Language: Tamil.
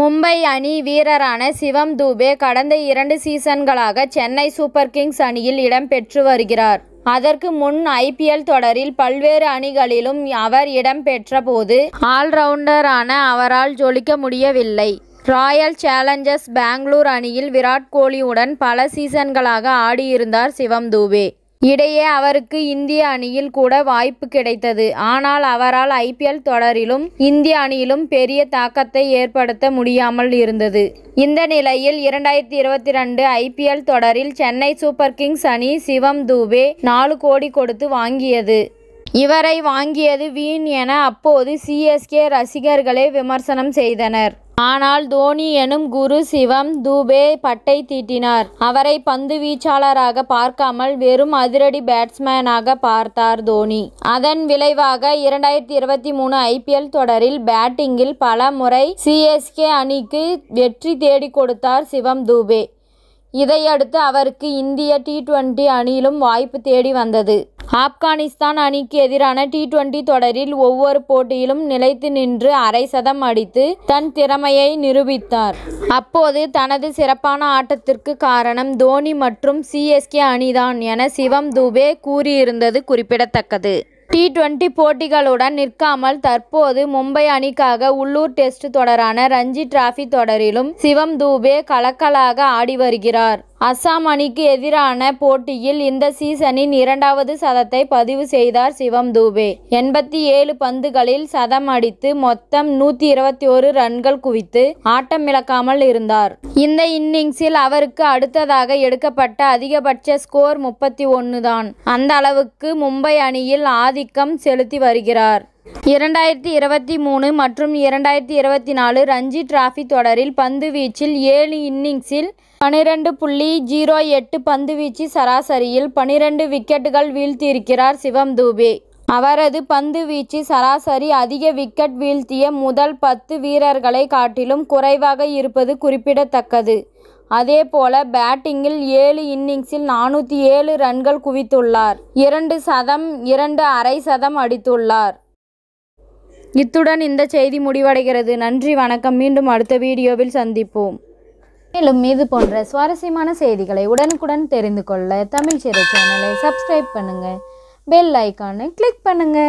மும்பை அணி வீரரான சிவம் துபே கடந்த 2 சீசன்களாக சென்னை சூப்பர் கிங்ஸ் அணியில் இடம்பெற்று வருகிறார். அதற்கு முன் IPL தொடரில் பல்வேறு அணிகளிலும் அவர் இடம்பெற்ற போது ஆல்ரவுண்டரான அவரால் ஜொலிக்க முடியவில்லை. ராயல் சேலஞ்சர்ஸ் பெங்களூர் அணியில் விராட் கோலியுடன் பல சீசன்களாக ஆடியிருந்தார் சிவம் துபே. இடையே அவருக்கு இந்திய அணியில் கூட வாய்ப்பு கிடைத்தது. ஆனால் அவரால் IPL தொடரிலும் இந்திய அணியிலும் பெரிய தாக்கத்தை ஏற்படுத்த முடியாமல் இருந்தது. இந்த நிலையில் 2022 IPL தொடரில் சென்னை சூப்பர் கிங்ஸ் அணி சிவம் துபே 4 கோடி கொடுத்து வாங்கியது. இவரை வாங்கியது வீண் என அப்போது CSK ரசிகர்களே விமர்சனம் செய்தனர். ஆனால் தோனி எனும் குரு சிவம் துபே பட்டை தீட்டினார். அவரை பந்து வீச்சாளராக பார்க்காமல் வெறும் அதிரடி பேட்ஸ்மேனாக பார்த்தார் தோனி. அதன் விளைவாக 2023 IPL தொடரில் பேட்டிங்கில் பல முறை CSK அணிக்கு வெற்றி தேடிக் கொடுத்தார் சிவம் துபே. இதையடுத்து அவருக்கு இந்திய T20 அணியிலும் வாய்ப்பு தேடி வந்தது. ஆப்கானிஸ்தான் அணிக்கு எதிரான T20 தொடரில் ஒவ்வொரு போட்டியிலும் நிலைத்து நின்று அரை சதம் அடித்து தன் திறமையை நிரூபித்தார். அப்போது தனது சிறப்பான ஆட்டத்திற்கு காரணம் தோனி மற்றும் CSK அணிதான் என சிவம் துபே கூறியிருந்தது குறிப்பிடத்தக்கது. T20 போட்டிகளுடன் நிற்காமல் தற்போது மும்பை அணிக்காக உள்ளூர் டெஸ்ட் தொடரான ரஞ்சி டிராபி தொடரிலும் சிவம் துபே கலக்கலாக ஆடி வருகிறார். அசாம் அணிக்கு எதிரான போட்டியில் இந்த சீசனின் 2வது சதத்தை பதிவு செய்தார் சிவம் துபே. 87 பந்துகளில் சதம் அடித்து மொத்தம் 121 ரன்கள் குவித்து ஆட்டமிழக்காமல் இருந்தார். இந்த இன்னிங்ஸில் அவருக்கு அடுத்ததாக எடுக்கப்பட்ட அதிகபட்ச ஸ்கோர் 31 தான். அந்த அளவுக்கு மும்பை அணியில் ஆதிக்கம் செலுத்தி வருகிறார். 2023 மற்றும் 2024 ரஞ்சி டிராபி தொடரில் பந்து வீச்சில் 7 இன்னிங்ஸில் 12.08 பந்துவீச்சு சராசரியில் 12 விக்கெட்டுகள் வீழ்த்தியிருக்கிறார் சிவம் துபே. அவரது பந்து வீச்சு சராசரி அதிக விக்கெட் வீழ்த்திய முதல் 10 வீரர்களை காட்டிலும் குறைவாக இருப்பது குறிப்பிடத்தக்கது. அதேபோல பேட்டிங்கில் 7 இன்னிங்ஸில் 407 ரன்கள் குவித்துள்ளார். 2 சதம் 2 அரை சதம் அடித்துள்ளார். இத்துடன் இந்த செய்தி முடிவடைகிறது. நன்றி, வணக்கம். மீண்டும் அடுத்த வீடியோவில் சந்திப்போம். மேலும் இது போன்ற சுவாரஸ்யமான செய்திகளை உடனுக்குடன் தெரிந்து கொள்ள தமிழ் சிறை சேனலை சப்ஸ்கிரைப் பண்ணுங்க. பெல் ஐகானை கிளிக் பண்ணுங்க.